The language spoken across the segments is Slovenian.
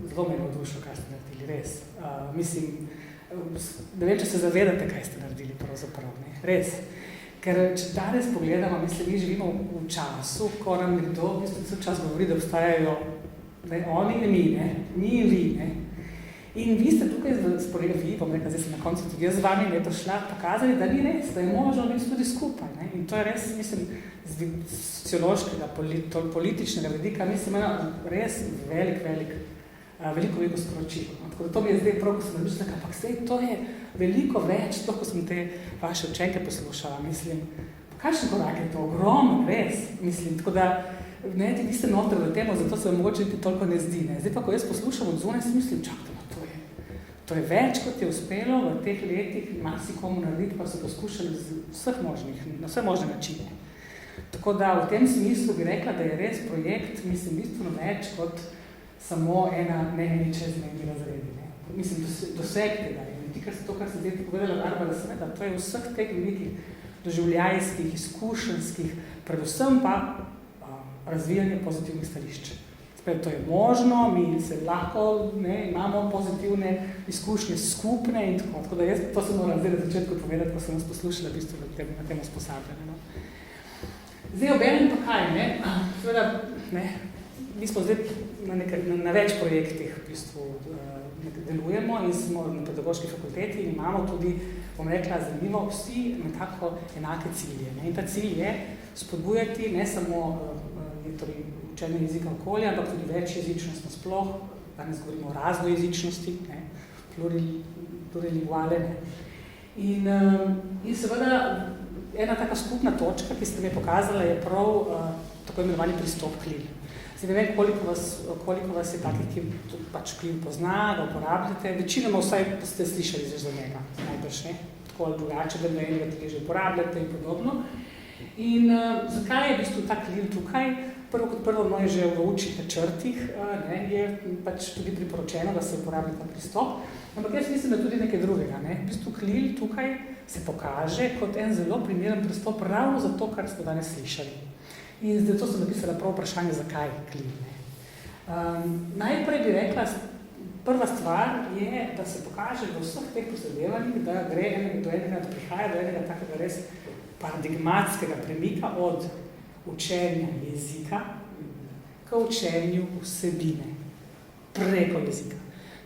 zelo me navdušilo, kaj ste naredili, res. Mislim, ne vem, če se zavedate, kaj ste naredili pravzaprav, ne? Res. Ker če danes pogledamo, mislim, mi živimo v času, ko nam nekdo v bistvu cel čas govori, da obstajajo oni in mi, ne? Mi in vi, ne? In vi ste tukaj vi, bom rekla, zdaj sem na koncu tudi jaz z vami prišla, pokazali, da ni res, da je možno biti tudi skupaj, ne? In to je res, mislim, z sociološkega, političnega vidika, mislim, res veliko sporočilo. Tako da to mi je zdaj prav, ko sem napisala, ampak zdaj to je veliko več, to, ko sem te vaše učenke poslušala, mislim, kakšen korak je to, ogromno, res, mislim, tako da, ne, ti niste noter v temo, zato se vam mogoče ti toliko ne zdi, ne. Zdaj pa, ko jaz poslušam od zunaj, si mislim, čakajte, to je več, kot je uspelo v teh letih marsikomu narediti, pa so poskušali na vse možne načine. Tako da v tem smislu bi rekla, da je res projekt, mislim, bistveno več kot samo eni čezmejni razredi. Ne. Mislim, doseg tega. In to, kar se zdaj povedala Barbara, seveda, to je vseh teh velikih doživljajskih, izkušenskih, predvsem pa razvijanje pozitivnih stališč. To je možno, mi se lahko, ne, imamo pozitivne izkušnje skupne in tako da jaz to sem morala zdaj na začetku povedati, ko sem nas poslušala v bistvu na tem usposabljanju. No. Zdaj obenem pa kaj, ne, seveda, ne, mi smo zdaj na več projektih v bistvu delujemo in smo na pedagoški fakulteti in imamo tudi, bom rekla, zanimivo vsi nekako enake cilje. Ne. In ta cilj je spodbujati ne samo torej, učenje jezika okolja, ampak tudi večjezičnost nasploh, danes govorimo o raznojezičnosti, plurilinguale. In seveda ena taka skupna točka, ki ste mi pokazala, je prav tako imenovani pristop KLIL. Zdaj ne vem, koliko vas je takih, ki pač KLIL pozna, ga uporabljate, večinoma vsaj ste slišali za njega, najbrž, ne? Tako ali drugače, da enega tudi že uporabljate in podobno. In zakaj je v bistvu ta KLIL tukaj? Prvo kot prvo, je že v učnih načrtih, je pač tudi priporočeno, da se uporablja ta pristop, ampak jaz mislim, da tudi nekaj drugega. Ne? V bistvu KLIL tukaj se pokaže kot en zelo primeren pristop ravno za to, kar smo danes slišali. In zato sem napisala prav vprašanje, zakaj KLIL. Najprej bi rekla, prva stvar je, da se pokaže v vseh teh posredevanjih, da gre da prihaja do enega takega res paradigmatskega premika od učenja jezika k učenju vsebine preko jezika.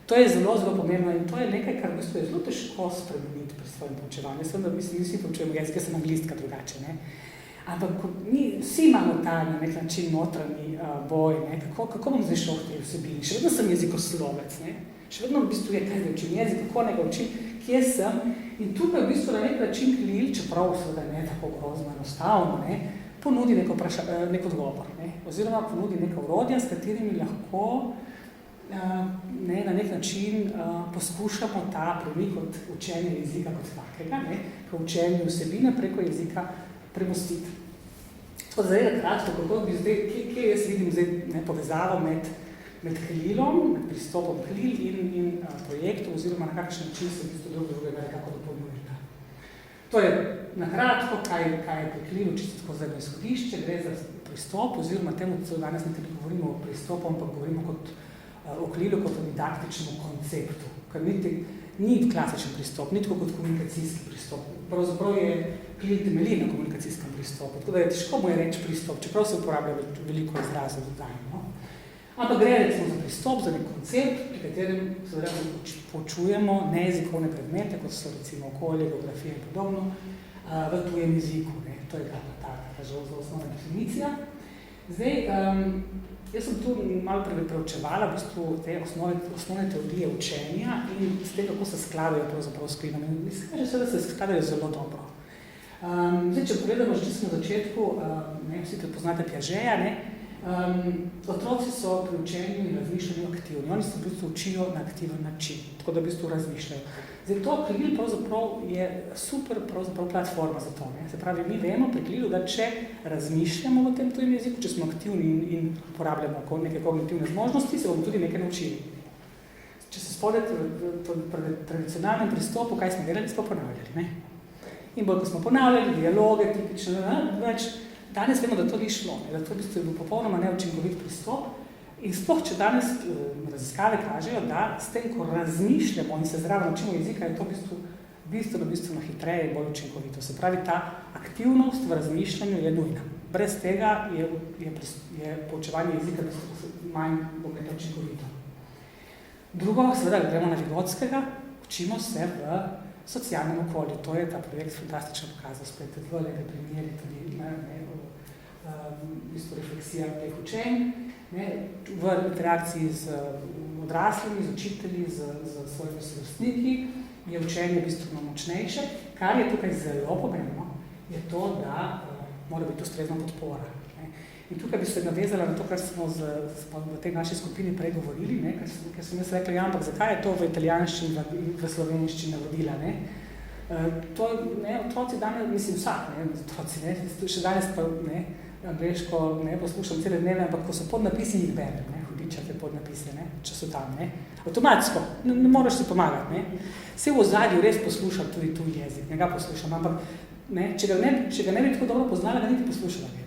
To je zelo pomembno in to je nekaj, kar v bistvu je zelo težko spremeniti pri svojem poučevanju. Jaz vem, da vsi poučujemo jezik, jaz sem anglistka drugače, ne? Ampak vsi imamo ta na nek način notranji boj, ne? Kako bom zdaj šel v tej vsebini? Še vedno sem jezikoslovec, ne? Še vedno v bistvu je, kaj da učim jezik, kako ne ga učim, kje sem. In tukaj v bistvu na nek način KLIL, čeprav seveda ne tako grozno enostavno, ne? Ponudi nek odgovor, ne? Oziroma ponudi neka orodja, s katerimi lahko na nek način poskušamo ta premik od učenja jezika kot takega, ne? K učenju vsebine preko jezika premostiti. Tako da zdaj kratko, kako bi zdaj, kje jaz vidim zdaj povezavo med KLIL-om, med pristopom KLIL in projektom, oziroma na kakšen način se v bistvu drugega nekako dopolnjujeta. Torej, na kratko, kaj je pri KLIL-u čisto tako zadnje izhodišče, gre za pristop, oziroma temu danes nekaj govorimo o pristopu, ampak govorimo o KLIL-u kot o didaktičnemu konceptu, ker ni klasičen pristop, ni tako kot komunikacijski pristop. Pravzaprav je KLIL temelji na komunikacijskem pristopu, tako da je težko mu je reči pristop, čeprav se uporablja veliko izrazov dodajno. Ampak gre recimo za pristop, za nek koncept, pri katerem seveda poučujemo nejezikovne predmete, kot so recimo okolje, geografija in podobno, v tujem jeziku. Ne? To je ta zelo osnovna definicija. Zdaj, jaz sem tu malo preučevala v bistvu te osnovne teorije učenja in s tem, kako se skladajo pravzaprav s KLIL-om. Mislim, že seveda se skladajo zelo dobro. Zdaj, če pogledamo že na začetku, vsi prepoznate Piažeja, otroci so pri učenju in razmišljanju aktivni. Oni se v bistvu učijo na aktiven način, tako da v bistvu razmišljajo. Zdaj, to KLIL pravzaprav je super platforma za to. Ne? Se pravi, mi vemo pri KLIL-u, da če razmišljamo v tem tujem jeziku, če smo aktivni in uporabljamo neke kognitivne zmožnosti, se bomo tudi nekaj naučili. Če se spomnite v tradicionalnem pristopu, kaj smo delali, smo ponavljali. Ne? In bolj, ko smo ponavljali dialoge, tipično, danes vemo, da to ni šlo, da to v bistvu je bil popolnoma neučinkovit pristop In sploh, če danes raziskave kažejo, da s tem, ko razmišljamo in se zdravo naučimo jezika, je to bistveno hitreje in bolj učinkovito. Se pravi, ta aktivnost v razmišljanju je nujna. Brez tega je poučevanje jezika manj učinkovito. Drugo, seveda, gremo na Vigotskega, učimo se v socialnem okolju. To je ta projekt fantastično pokazal, spet v lepe primeri, tudi refleksija teh učenj, v interakciji z odraslimi, z učitelji, z svojimi sovrstniki, je učenje bistveno močnejše. Kar je tukaj zelo pomembno, je to, da mora biti ustrezna podpora. In tukaj bi se navezala na to, kar smo v tej naši skupini prej govorili, ker sem jaz rekla, ja, ampak zakaj je to v italijanščini in v slovenščini navodila, To, otroci danes, mislim vsak, otroci, še danes pa, angleško, poslušam cele dneve, ampak ko so podnapisi, jih berem, hudičate podnapise, če so tam, Avtomatsko, ne moraš si pomagati, Vse v ozadju res poslušam tudi tuj jezik, ne ga poslušam, ampak če ga ne bi tako dobro poznala, ga niti poslušala bi.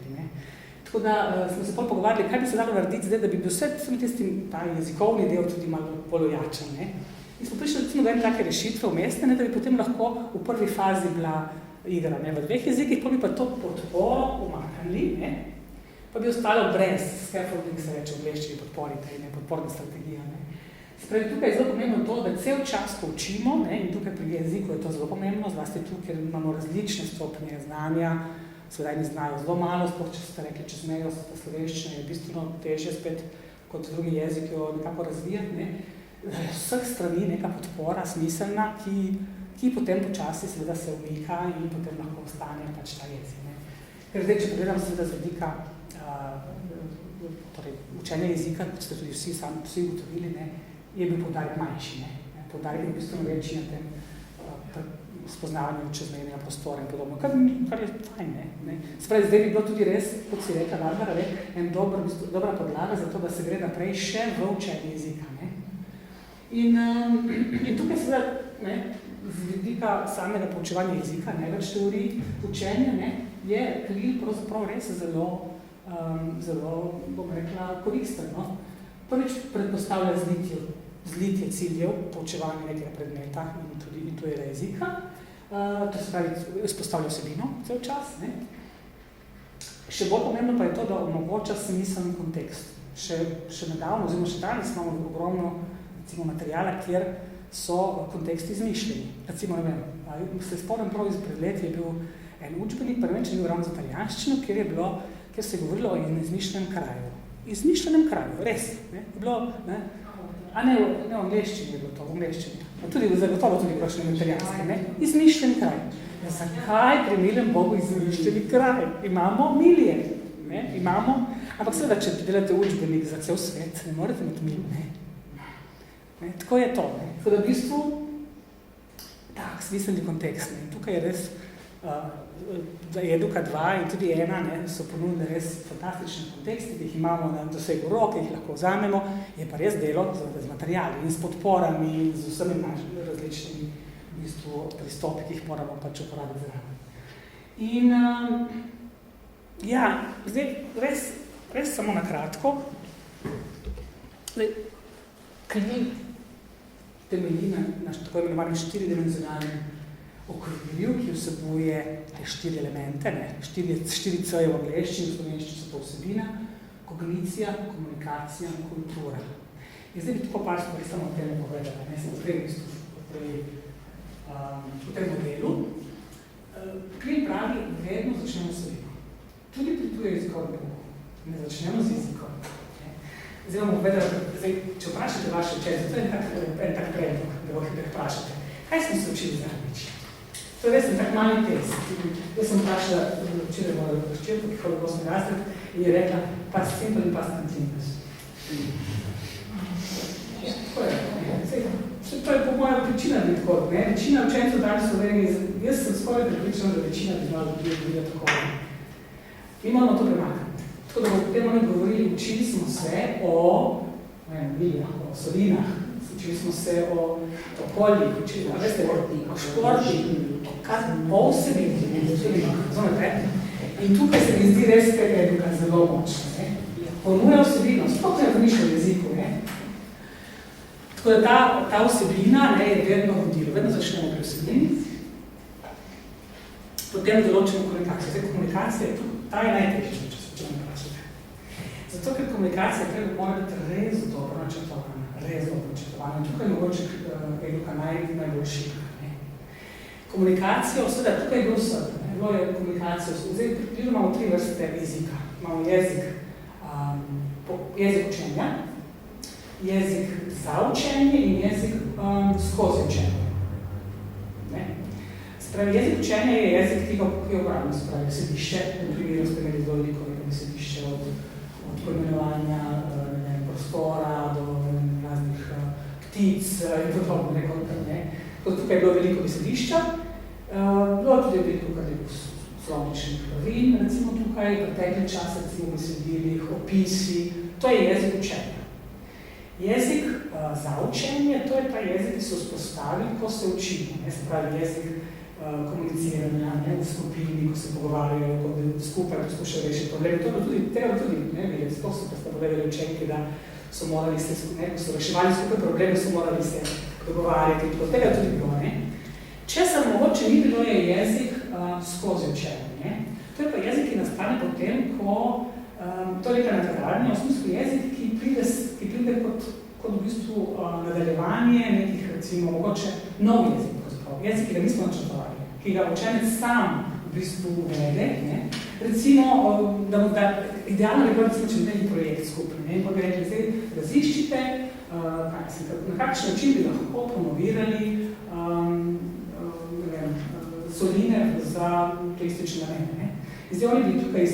Tako da smo se potem pogovarjali, kaj bi se dalo narediti zdaj, da bi bil vse ta jezikovni del tudi malo bolj ojačen. In smo prišli recimo do ene take rešitve umestne, da bi potem lahko v prvi fazi bila igra v dveh jezikih, pa bi pa to podporo umaknili, pa bi ostalo brez scaffolding, se reče v angleščini podporna strategija. Spravi, tukaj je zelo pomembno to, da cel čas ko učimo, in tukaj pri jeziku je to zelo pomembno, zlasti tukaj, ker imamo različne stopnje znanja, seveda eni znajo zelo malo, sploh če ste rekli, čez mejo slovenščina je bistveno težje spet kot drugi jezik jo nekako razvijati, vseh strani neka podpora smiselna, ki potem počasi seveda se umika in potem lahko ostane pač ta jezik. Ker zdaj, če pogledam seveda z vidika učenja jezika, kot ste tudi vsi ugotovili, je bil poudarek manjši. Poudarek je bistveno večji na tem spoznavanju čezmejnega prostora in podobno, kar je fajn. Spravi, zdaj bi bilo tudi res, kot si rekla Barbara, en dobra podlaga za to, da se gre naprej še v učenje jezika. In tukaj seveda, z vidika samega poučevanja jezika, več teorij učenja, je Kril pravzaprav res zelo, bom rekla, koristen. Prvič predpostavlja zlitje ciljev poučevanja nekega predmeta in tudi tujega jezika. To se pravi, izpostavlja vsebino cel čas. Še bolj pomembno pa je to, da omogoča smiseln kontekst. Še nedavno, oziroma še danes imamo ogromno materijala, kjer so konteksti izmišljeni. Recimo, ne vem, se spomnim prav pred leti je bil en učbenik, pa ne vem, če je bil ravno za italijanščino, kjer se je govorilo o izmišljenem kraju. Izmišljenem kraju, res. Je bilo, a ne v angleščini je bilo to, v angleščini. Tudi zagotovo tudi kakšnem italijanske, izmišljen kraj. Zakaj pri milem Bogu izmišljeni kraj? Imamo milije, imamo, ampak seveda, če delate učbenik za cel svet, ne morete imeti mil, Tako je to. Tako da v bistvu tak smiselni kontekst. Tukaj je res Eduka 2 in tudi 1 so ponudili res fantastične kontekste, ki jih imamo na dosegu roke, jih lahko vzamemo, je pa res delo z materiali in s podporami, z vsemi našimi različnimi v bistvu pristopi, ki jih moramo pač uporabiti zraven. In ja, zdaj res samo na kratko. Kril temelji na tako imenovanem 4-dimenzionalnem okvirju, ki vsebuje te 4 elemente, 4 C v angleščini, v slovenščini so to vsebina, kognicija, komunikacija in kultura. In zdaj bi tako par stvari samo o tem povedala, sem v tem modelu. Kril pravi, vedno začnemo s vsebino. Tudi pri tujem jezikovnem ne začnemo z jezikom. Zdaj vam povedala, če vprašate vaše učence, to je en tak predlog, da boste vprašate. Kaj smo se učili zadnjič? To je res en tak mali test. Jaz sem vprašala včeraj mojo hčerko, ki hodi v 8. razred, in je rekla, pas simple in pas continuous. To je po moja večina biti tako. Večina učencev danes v Sloveniji, jaz sem skoraj pripričana, da večina bi znala biti tako. Mi moramo to premakniti. Tako da bomo v tem momentu govorili, učili smo se o milijah, o solinah, učili smo se o okoljih, o športih, o vsebini, in tukaj se mi zdi res tega eduka zelo močna. ponuja vsebino, sploh ne razmišlja o jeziku. Tako da ta vsebina je vedno vodilo, vedno začnemo pri vsebini, potem določimo komunikacijo. Zdaj, komunikacija, ta je najtežja, če se počnem vprašati. Zato, ker komunikacija treba mora biti res dobro načrtovana. Tukaj mogoče Eduka najboljši. Komunikacijo, seveda, tukaj je bilo vse. Bilo je komunikacijo. Zdaj, imamo 3 vrste jezika. Imamo jezik učenja, jezik za učenje in jezik skozi učenje. Spravi, jezik učenja je jezik, ki ga uporabno spravi sedišče, v primeru ste imeli zelo veliko sedišče od pojmenovanja prostora do raznih ptic in podobno. Tukaj je bilo veliko besedišča, bilo tudi veliko slovničnih pravin, recimo tukaj, pretekli čas, recimo besedilih, opisi, to je jezik učenja. Jezik za učenje, to je ta jezik, ki se vzpostavi, ko se učimo, se pravi jezik komuniciranja, v skupini, ko se pogovarjajo, ko skupaj poskušajo rešiti problemi. Tega tudi, sploh so predstavljali učenki, da so morali se, ko so reševali skupaj problemi, so morali se dogovarjati, tega tudi bilo. Če se mogoče ni bilo, je jezik skozi učenje. To je pa jezik, ki nastane potem, ko to je neka nadgradnja, v smislu jezik, ki pride kot v bistvu nadaljevanje nekih, recimo, mogoče nov jezik, jezik, ki ga nismo načrtovali, ki ga učenec sam v bistvu uvede. Recimo, da idealno je bilo, če neki projekt skupaj, in pa bi rekli, zdaj raziščite, na kakšen način bi lahko promovirali soline za turistične namene. Zdaj oni bi tukaj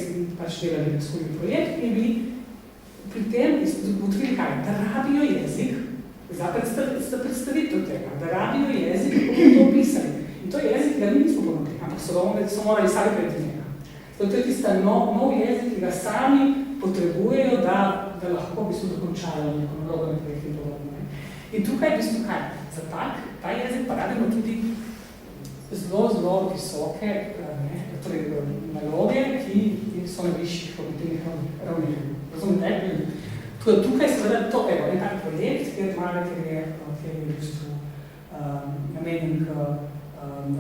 delali skupaj projekt in bi pri tem ugotovili kaj, da rabijo jezik za predstavitev tega, da rabijo jezik, kako bi to opisali. In to je jezik, ki ga mi nismo ponudili, ampak so morali sami prejti njega. To je tista nov jezik, ki ga sami potrebujejo, da lahko v bistvu dokončajo neko nalogo projekt in podobno. In tukaj v bistvu kaj? Za ta jezik pa rabimo tudi zelo visoke naloge, ki so na višjih kognitivnih ravneh. Razumete? Tukaj seveda to je en tak projekt, kjer je v bistvu namenjen k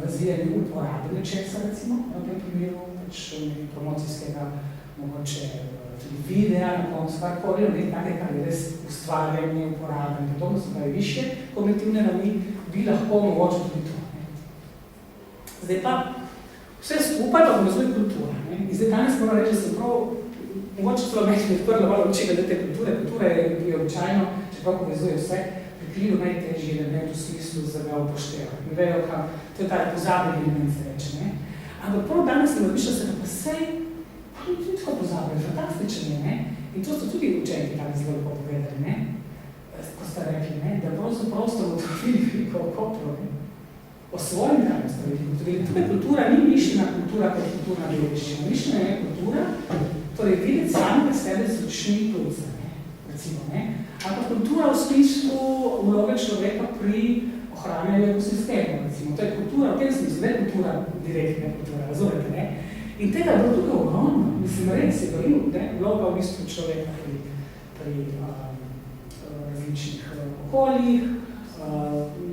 razvijanju uporabe nečesa, recimo, v tem primeru, promocijskega, mogoče tudi videa, na koncu karkoli, nekaj, kar je res ustvarjanje, uporabljanje, podobno se pravi više kognitivne ravni, bi lahko mogoče tudi to. Zdaj pa, vse skupaj pa povezuje kultura. In zdaj danes moram reči, da sem prav, mogoče celo meni mi odprlo malo oči glede te kulture. Kultura je običajno, čeprav povezuje vse, prikljivo najtežji element v smislu za ga upoštevati. Ne vejo, to je ta pozabljeni element se reče. Ampak prav danes sem razmišljala se, pa sej, tudi tako pozabljali, fantastičen je. In to so tudi učenki tam zelo lepo povedali, ko ste rekli, da pravzaprav ste ugotovili veliko o Kopru, o svojim danem ste ugotovili. Tukaj kultura ni mišljena kultura kot kulturna dediščina. Mišljena je kultura, torej videti samega sebe z očmi tujca, recimo, ampak kultura v smislu vloge človeka pri ohranjanju ekosistema, recimo. To je kultura, v tem smislu, ne kultura, direktna kultura, razumete, In tega je bilo tukaj ogromno. Mislim, res je vloga v bistvu človeka pri različnih okoljih,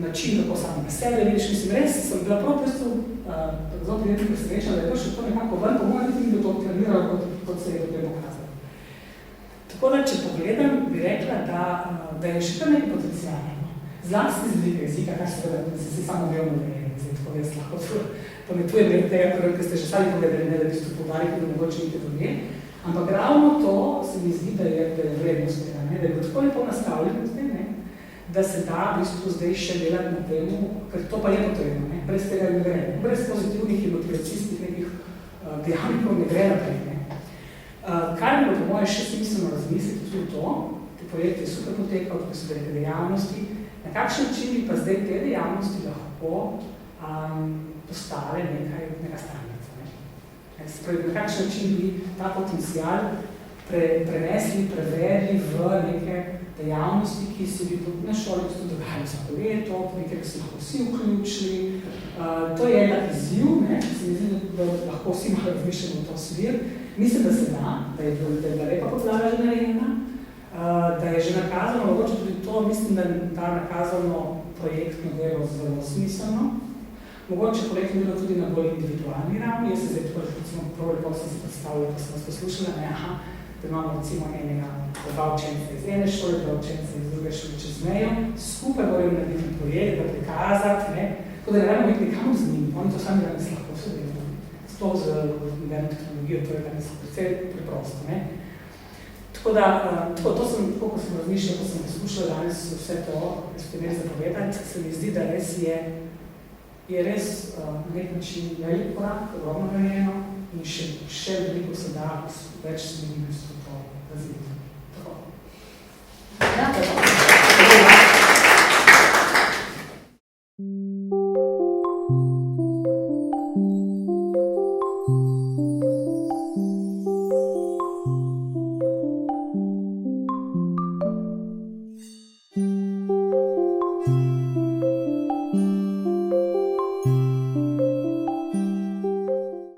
način, kako samo na sebe vidiš. Mislim, res sem bila prav v bistvu zelo prijetno presrečena, da je to še to nekako ven, po mojem biti bi to treniralo, kot se je tukaj pokazalo. Tako da, če pogledam, bi rekla, da je še kar nekaj potencijalno. Zlasti z velike jezika, kar se si samo vevno ne tako jaz lahko pametujem tega, ker ste že sami povedali, da bi ste podarili, da mogoče nekaj druge. Ampak ravno to se mi zdi, da je vrednost tega, da je bilo tako lepo nastavljeno zdaj, da se da v bistvu zdaj še delati na temu, ker to pa je potrebno, brez tega ne gre. Brez pozitivnih in motivacijskih nekih dejavnikov ne gre naprej. Kar je bilo po moje še smiselno razmisliti tudi to, te projekte je super potekal, tukaj so te dejavnosti, na kakšen način bi pa zdaj te dejavnosti lahko postale neka stranica. Na kakšen način bi ta potencial prenesli, prevedli v neke dejavnosti, ki se bi na šoli tudi dogajali vsako leto, pri katerih se lahko vsi vključili. To je ena izziv, se mi zdi, da lahko vsi malo razmišljamo v to smer. Mislim, da se da je bila lepa podlaga že narejena, da je že nakazano, mogoče tudi to, mislim, da ta nakazano projektno delo zelo smiselno. Mogoče projektno delo tudi na bolj individualni ravni. Jaz se zdaj tako, recimo, prav lepo sem se predstavljala, ko sem vas poslušala, da imamo recimo dva učenca iz ene šole, dva učenca iz druge šole čez mejo, skupaj morajo narediti projekt, da prikazati, tako da ne rabimo biti nekamo z njimi, oni to sami danes lahko so delali. Sploh z moderno tehnologijo, to je danes precej preprosto. Tako da, to sem, tako ko sem razmišljala, ko sem poslušala danes vse to, jaz bi imel zapovedati, se mi zdi, da res je res na nek način velik korak, ogromno narejeno in še veliko se da več s njimi to razviti. Tako. Ja, tako.